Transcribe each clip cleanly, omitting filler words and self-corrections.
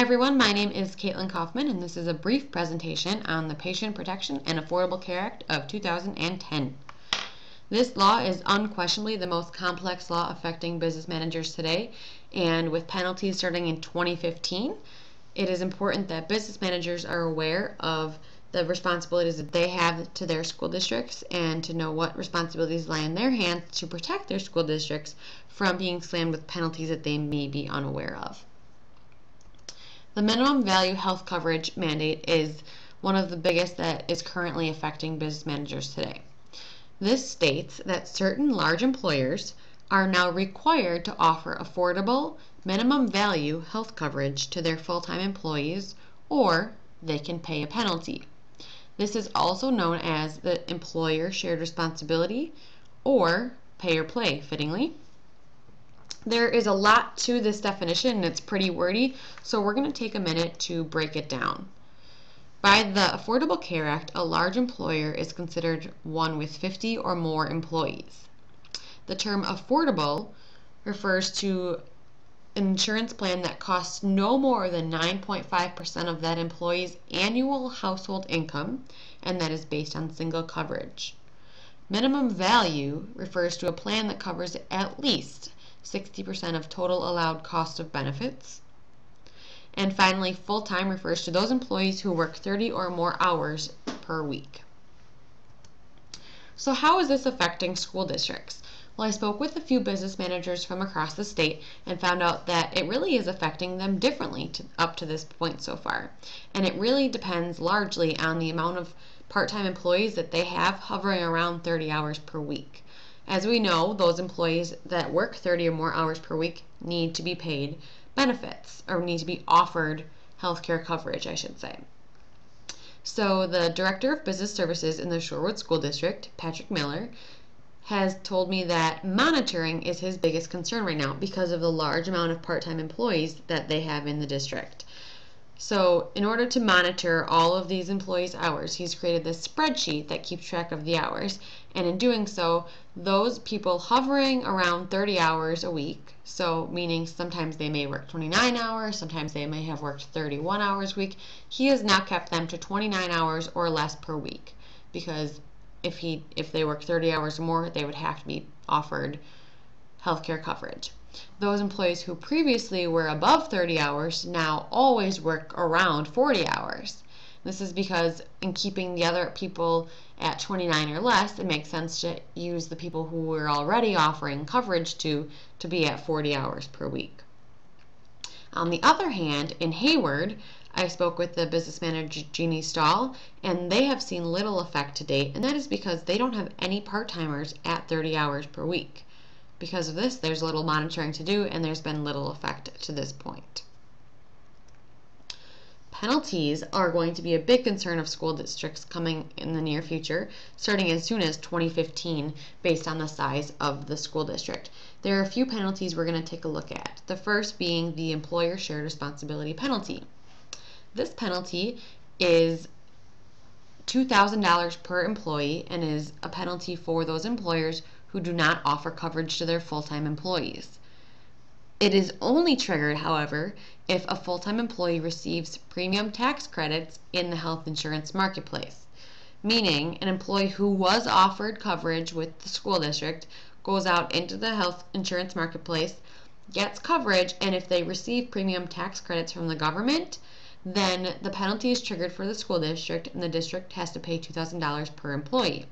everyone, my name is Caitlin Kaufman, and this is a brief presentation on the Patient Protection and Affordable Care Act of 2010. This law is unquestionably the most complex law affecting business managers today, and with penalties starting in 2015, it is important that business managers are aware of the responsibilities that they have to their school districts and to know what responsibilities lie in their hands to protect their school districts from being slammed with penalties that they may be unaware of. The minimum value health coverage mandate is one of the biggest that is currently affecting business managers today. This states that certain large employers are now required to offer affordable minimum value health coverage to their full-time employees, or they can pay a penalty. This is also known as the employer shared responsibility, or pay or play, fittingly. There is a lot to this definition and it's pretty wordy, so we're going to take a minute to break it down. By the Affordable Care Act, a large employer is considered one with 50 or more employees. The term affordable refers to an insurance plan that costs no more than 9.5% of that employee's annual household income, and that is based on single coverage. Minimum value refers to a plan that covers at least 60% of total allowed cost of benefits. And finally, full-time refers to those employees who work 30 or more hours per week. So how is this affecting school districts? Well, I spoke with a few business managers from across the state and found out that it really is affecting them differently up to this point so far. And it really depends largely on the amount of part-time employees that they have, hovering around 30 hours per week. As we know, those employees that work 30 or more hours per week need to be paid benefits, or need to be offered healthcare coverage, I should say. So the Director of Business Services in the Shorewood School District, Patrick Miller, has told me that monitoring is his biggest concern right now because of the large amount of part-time employees that they have in the district. So in order to monitor all of these employees' hours, he's created this spreadsheet that keeps track of the hours. And in doing so, those people hovering around 30 hours a week, so meaning sometimes they may work 29 hours, sometimes they may have worked 31 hours a week, he has now kept them to 29 hours or less per week, because if they work 30 hours or more, they would have to be offered healthcare coverage. Those employees who previously were above 30 hours now always work around 40 hours. This is because in keeping the other people at 29 or less, it makes sense to use the people who we're already offering coverage to be at 40 hours per week. On the other hand, in Hayward, I spoke with the business manager, Jeannie Stahl, and they have seen little effect to date, and that is because they don't have any part-timers at 30 hours per week. Because of this, there's little monitoring to do, and there's been little effect to this point. Penalties are going to be a big concern of school districts coming in the near future, starting as soon as 2015, based on the size of the school district. There are a few penalties we're going to take a look at. The first being the employer shared responsibility penalty. This penalty is $2,000 per employee and is a penalty for those employers who do not offer coverage to their full-time employees. It is only triggered, however, if a full-time employee receives premium tax credits in the health insurance marketplace, meaning an employee who was offered coverage with the school district goes out into the health insurance marketplace, gets coverage, and if they receive premium tax credits from the government, then the penalty is triggered for the school district and the district has to pay $2,000 per employee.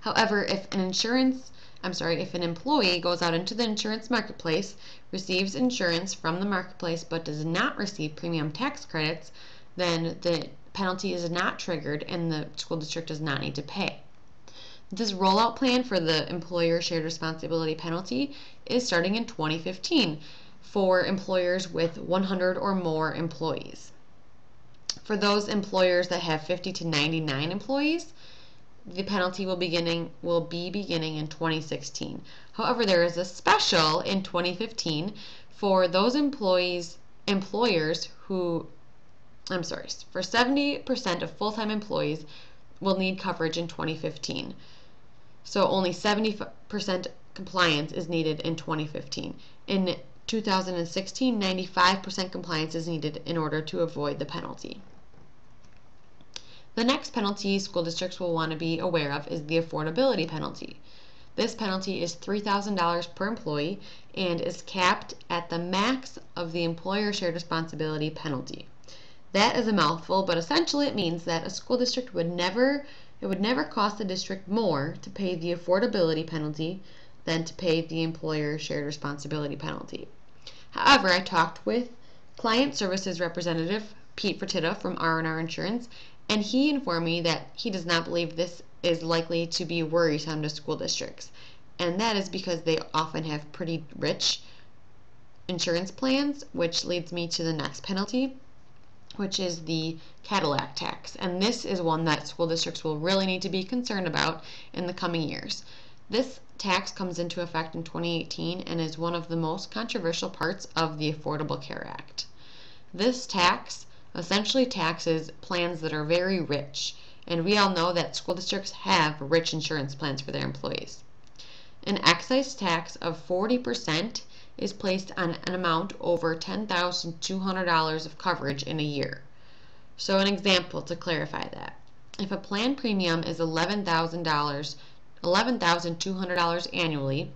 However, if an employee goes out into the insurance marketplace, receives insurance from the marketplace, but does not receive premium tax credits, then the penalty is not triggered and the school district does not need to pay. This rollout plan for the employer shared responsibility penalty is starting in 2015 for employers with 100 or more employees. For those employers that have 50 to 99 employees, the penalty will be beginning in 2016. However, there is a special in 2015 for those employers who, for 70% of full-time employees will need coverage in 2015. So only 70% compliance is needed in 2015. In 2016, 95% compliance is needed in order to avoid the penalty. The next penalty school districts will want to be aware of is the affordability penalty. This penalty is $3,000 per employee and is capped at the max of the employer shared responsibility penalty. That is a mouthful, but essentially it means that a school district would never cost the district more to pay the affordability penalty than to pay the employer shared responsibility penalty. However, I talked with client services representative Pete Fertitta from R&R Insurance, and he informed me that he does not believe this is likely to be worrisome to school districts, and that is because they often have pretty rich insurance plans, which leads me to the next penalty, which is the Cadillac tax, and this is one that school districts will really need to be concerned about in the coming years. This tax comes into effect in 2018 and is one of the most controversial parts of the Affordable Care Act. This tax essentially taxes plans that are very rich, and we all know that school districts have rich insurance plans for their employees. An excise tax of 40% is placed on an amount over $10,200 of coverage in a year. So an example to clarify that. If a plan premium is $11,200 annually,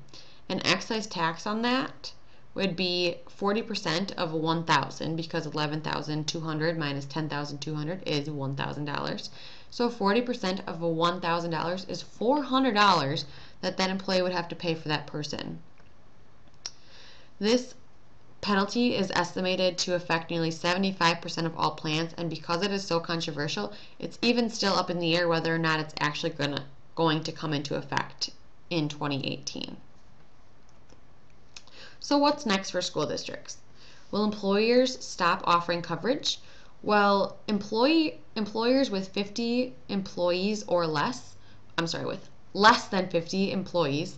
an excise tax on that would be 40% of $1,000, because $11,200 minus $10,200 is $1,000. So 40% of $1,000 is $400 that employee would have to pay for that person. This penalty is estimated to affect nearly 75% of all plans, and because it is so controversial, it's even still up in the air whether or not it's actually going to come into effect in 2018. So what's next for school districts? Will employers stop offering coverage? Well, employers with 50 employees or less, with less than 50 employees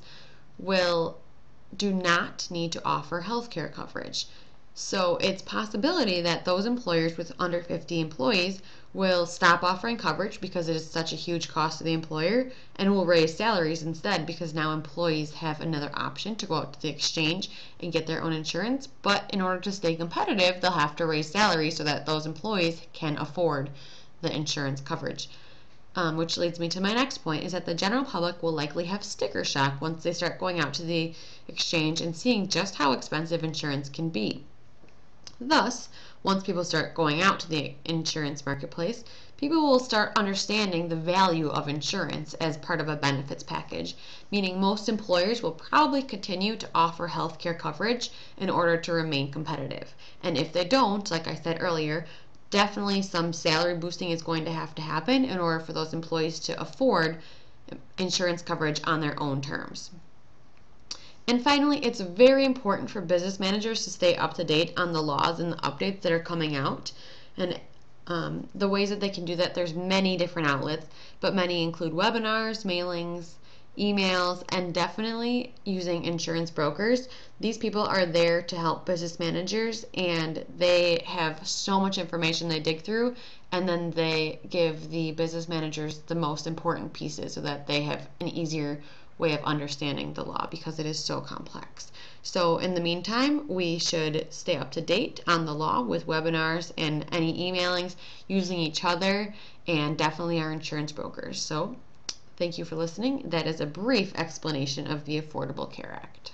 do not need to offer health care coverage. So it's possibility that those employers with under 50 employees will stop offering coverage because it is such a huge cost to the employer, and will raise salaries instead, because now employees have another option to go out to the exchange and get their own insurance. But in order to stay competitive, they'll have to raise salaries so that those employees can afford the insurance coverage. Which leads me to my next point, is that the general public will likely have sticker shock once they start going out to the exchange and seeing just how expensive insurance can be. Thus, once people start going out to the insurance marketplace, people will start understanding the value of insurance as part of a benefits package, meaning most employers will probably continue to offer health care coverage in order to remain competitive. And if they don't, like I said earlier, definitely some salary boosting is going to have to happen in order for those employees to afford insurance coverage on their own terms. And finally, it's very important for business managers to stay up to date on the laws and the updates that are coming out. And the ways that they can do that, there's many different outlets, but many include webinars, mailings, emails, and definitely using insurance brokers. These people are there to help business managers, and they have so much information they dig through, and then they give the business managers the most important pieces so that they have an easier way of understanding the law, because it is so complex. So in the meantime, we should stay up to date on the law with webinars and any emailings, using each other, and definitely our insurance brokers. So thank you for listening. That is a brief explanation of the Affordable Care Act.